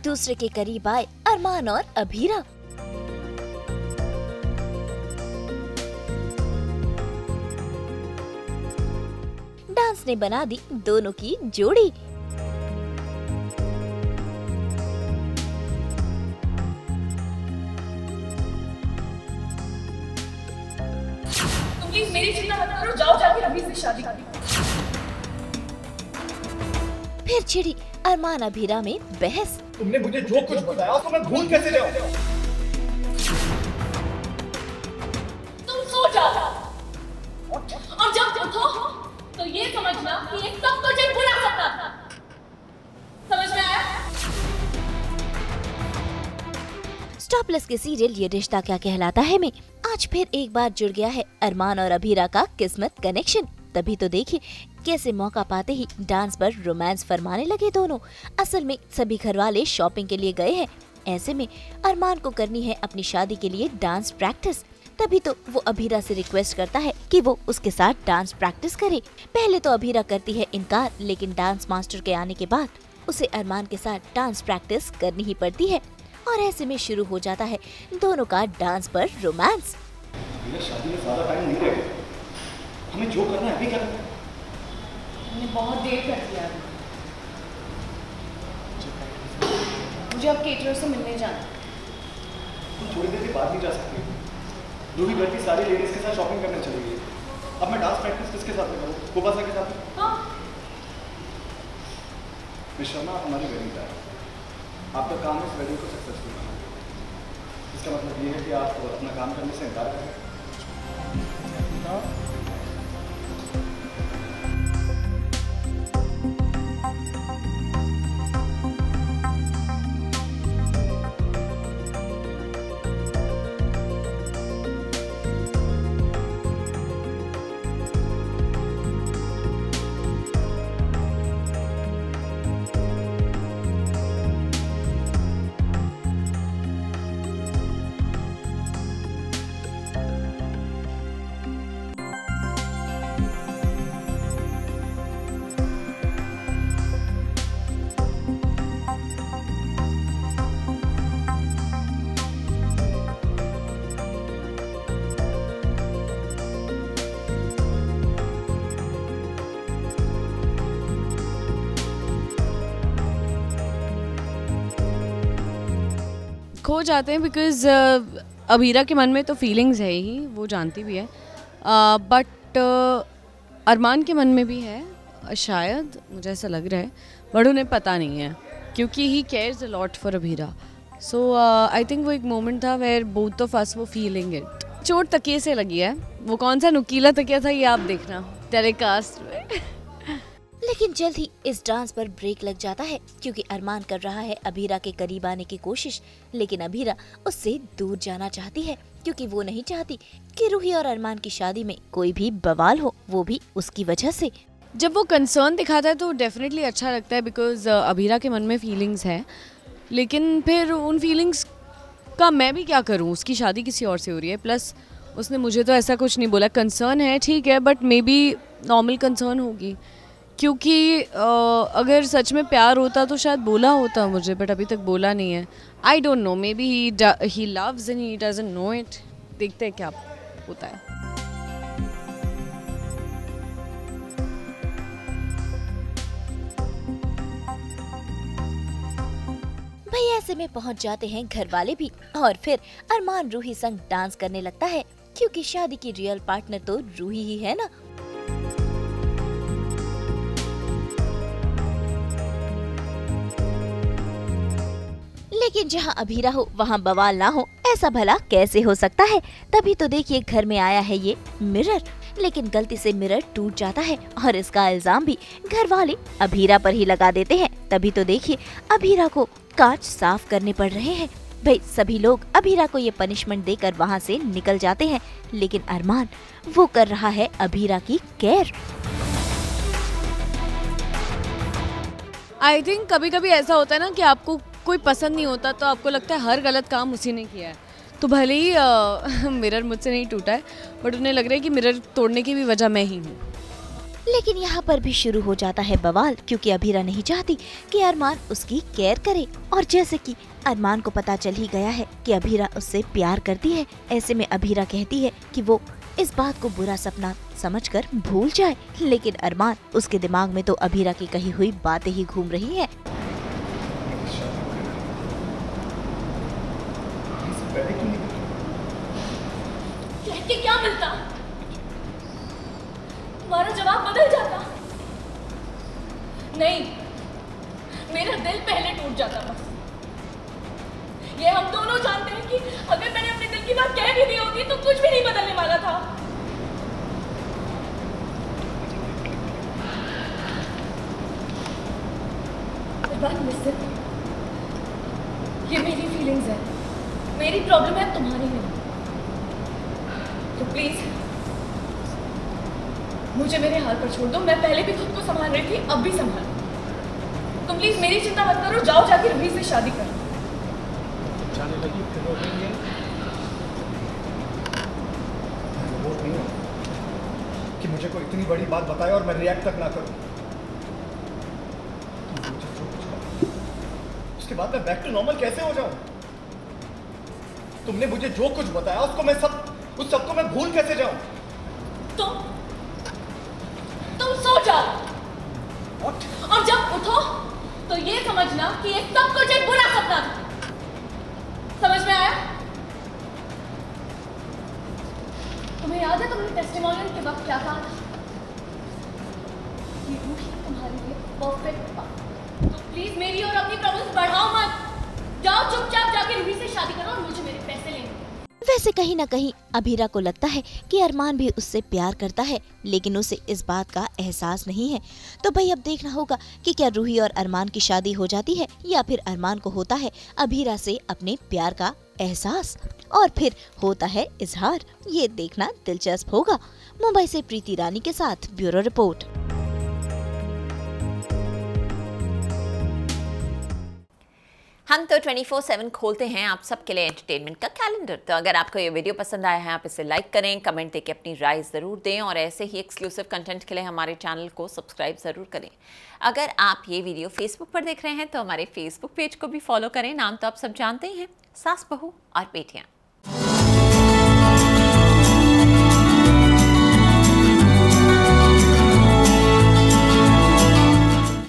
दूसरे के करीब आए अरमान और अभीरा। डांस ने बना दी दोनों की जोड़ी। प्लीज मेरी चिंता मत करो, जाओ जाके रवि से शादी कर। फिर छिड़ी अरमान अभीरा में बहस। तुमने मुझे जो कुछ बताया तो मैं भूल कैसे जाऊं? तुम सो जाओ और जब उठो तो ये समझना कि ये सब तुझे बुरा सपना था। समझ में आया? स्टॉपलेस के सीरियल ये रिश्ता क्या कहलाता है में आज फिर एक बार जुड़ गया है अरमान और अभीरा का किस्मत कनेक्शन। तभी तो देखिए कैसे मौका पाते ही डांस पर रोमांस फरमाने लगे दोनों। असल में सभी घरवाले शॉपिंग के लिए गए हैं। ऐसे में अरमान को करनी है अपनी शादी के लिए डांस प्रैक्टिस। तभी तो वो अभीरा से रिक्वेस्ट करता है कि वो उसके साथ डांस प्रैक्टिस करे। पहले तो अभीरा करती है इनकार, लेकिन डांस मास्टर के आने के बाद उसे अरमान के साथ डांस प्रैक्टिस करनी ही पड़ती है और ऐसे में शुरू हो जाता है दोनों का डांस पर रोमांस। शादी में ज्यादा टाइम नहीं रहेगा, हमें जो करना है अभी करना है। हमने बहुत देर कर दिया। मुझे अब केटरर से मिलने जाना। तुम थोड़ी देर के बाद नहीं जा सकती। रूही घर की सारी लेडीज के साथ शॉपिंग करने चली गई। अब मैं डांस प्रैक्टिस किसके साथ करूँ? कोबासा के साथ? हाँ। मिस शर्मा, आप हमारी वेडिंग का है। आपका काम है इस वेडिंग को सक्सेसफुल बनाना। इसका मतलब ये है कि आप अपना काम करने से इनकार करें। खो जाते हैं बिकॉज अभीरा के मन में तो फीलिंग्स है ही, वो जानती भी है, बट अरमान के मन में भी है शायद, मुझे ऐसा लग रहा है, बट उन्हें पता नहीं है क्योंकि he cares a lot for Abhira. So I think वो एक मोमेंट था वेयर बोथ ऑफ अस वो फीलिंग इट। चोट तकिए से लगी है, वो कौन सा नुकीला तकिया था ये आप देखना टेलीकास्ट में। लेकिन जल्द ही इस डांस पर ब्रेक लग जाता है क्योंकि अरमान कर रहा है अभीरा के करीब आने की कोशिश, लेकिन अभीरा उससे दूर जाना चाहती है क्योंकि वो नहीं चाहती कि रूही और अरमान की शादी में कोई भी बवाल हो, वो भी उसकी वजह से। जब वो कंसर्न दिखाता है तो डेफिनेटली अच्छा लगता है बिकॉज अभीरा के मन में फीलिंग्स है, लेकिन फिर उन फीलिंग्स का मैं भी क्या करूँ, उसकी शादी किसी और से हो रही है, प्लस उसने मुझे तो ऐसा कुछ नहीं बोला। कंसर्न है ठीक है, but may be normal concern होगी क्योंकि अगर सच में प्यार होता तो शायद बोला होता मुझे, बट अभी तक बोला नहीं है। I don't know, may be he loves and he doesn't know it. देखते हैं क्या होता है। भाई ऐसे में पहुंच जाते हैं घर वाले भी और फिर अरमान रूही संग डांस करने लगता है क्योंकि शादी की रियल पार्टनर तो रूही ही है ना। लेकिन जहां अभीरा हो वहां बवाल ना हो, ऐसा भला कैसे हो सकता है। तभी तो देखिए घर में आया है ये मिरर, लेकिन गलती से मिरर टूट जाता है और इसका इल्जाम भी घर वाले अभीरा पर ही लगा देते हैं। तभी तो देखिए अभीरा को कांच साफ करने पड़ रहे हैं। भाई सभी लोग अभीरा को ये पनिशमेंट देकर वहाँ से निकल जाते हैं, लेकिन अरमान वो कर रहा है अभीरा की केयर। आई थिंक कभी कभी ऐसा होता है ना कि आपको कोई पसंद नहीं होता तो आपको लगता है हर गलत काम उसी ने किया है। तो भले ही मिरर मुझसे नहीं टूटा है, बट उन्हें लग रहा है कि मिरर तोड़ने की भी वजह मैं ही हूँ। लेकिन यहाँ पर भी शुरू हो जाता है बवाल, क्योंकि अभीरा नहीं चाहती कि अरमान उसकी केयर करे। और जैसे कि अरमान को पता चल ही गया है कि अभीरा उससे प्यार करती है, ऐसे में अभीरा कहती है कि वो इस बात को बुरा सपना समझकर भूल जाए। लेकिन अरमान, उसके दिमाग में तो अभीरा की कही हुई बातें ही घूम रही हैं। कह के क्या मिलता? तुम्हारा जवाब बदल जाता। नहीं, मेरा दिल पहले टूट जाता। बस ये हम दोनों जानते हैं कि अगर मैंने अपने दिल की बात कह भी दी होती तो कुछ भी नहीं बदलने वाला था। ये मेरी फीलिंग्स है, मेरी प्रॉब्लम है, तुम्हारी नहीं। तो प्लीज मुझे मेरे हाल पर छोड़ दो। मैं पहले भी खुद को संभाल रही थी, अब भी संभाल। तुम प्लीज मेरी चिंता मत करो, जाओ जाके रूही से शादी करो। जाने लगी फिर हो गई है। रोबोट नहीं हूं कि मुझे कोई इतनी बड़ी बात बताए और मैं रिएक्ट तक ना करूं। उसके बाद मैं बैक टू नॉर्मल कैसे हो जाऊं? तुमने मुझे जो कुछ बताया उसको मैं उस सबको मैं भूल कैसे जाऊं? तुम सो जाओ। What? और जब उठो तो ये समझना कि ये सब कुछ एक बुरा सपना था। समझ में आया? तुम्हें याद है तुमने टेस्टिमोनियल के वक्त क्या कहा था? ये रूही तुम्हारे लिए परफेक्ट था। तो प्लीज मेरी और अपनी प्रॉब्लम्स बढ़ाओ मत। जाओ चुपचाप जाके रूही से शादी करो और मुझे मेरे पैसे लेने। वैसे कहीं न कहीं अभीरा को लगता है कि अरमान भी उससे प्यार करता है, लेकिन उसे इस बात का एहसास नहीं है। तो भाई अब देखना होगा कि क्या रूही और अरमान की शादी हो जाती है या फिर अरमान को होता है अभीरा से अपने प्यार का एहसास और फिर होता है इजहार। ये देखना दिलचस्प होगा। मुंबई से प्रीति रानी के साथ ब्यूरो रिपोर्ट। हम तो 24/7 खोलते हैं आप सबके लिए एंटरटेनमेंट का कैलेंडर। तो अगर आपको ये वीडियो पसंद आया है, आप इसे लाइक करें, कमेंट देके अपनी राय ज़रूर दें और ऐसे ही एक्सक्लूसिव कंटेंट के लिए हमारे चैनल को सब्सक्राइब ज़रूर करें। अगर आप ये वीडियो फेसबुक पर देख रहे हैं तो हमारे फेसबुक पेज को भी फॉलो करें। नाम तो आप सब जानते ही हैं, सास बहू और बेटियाँ।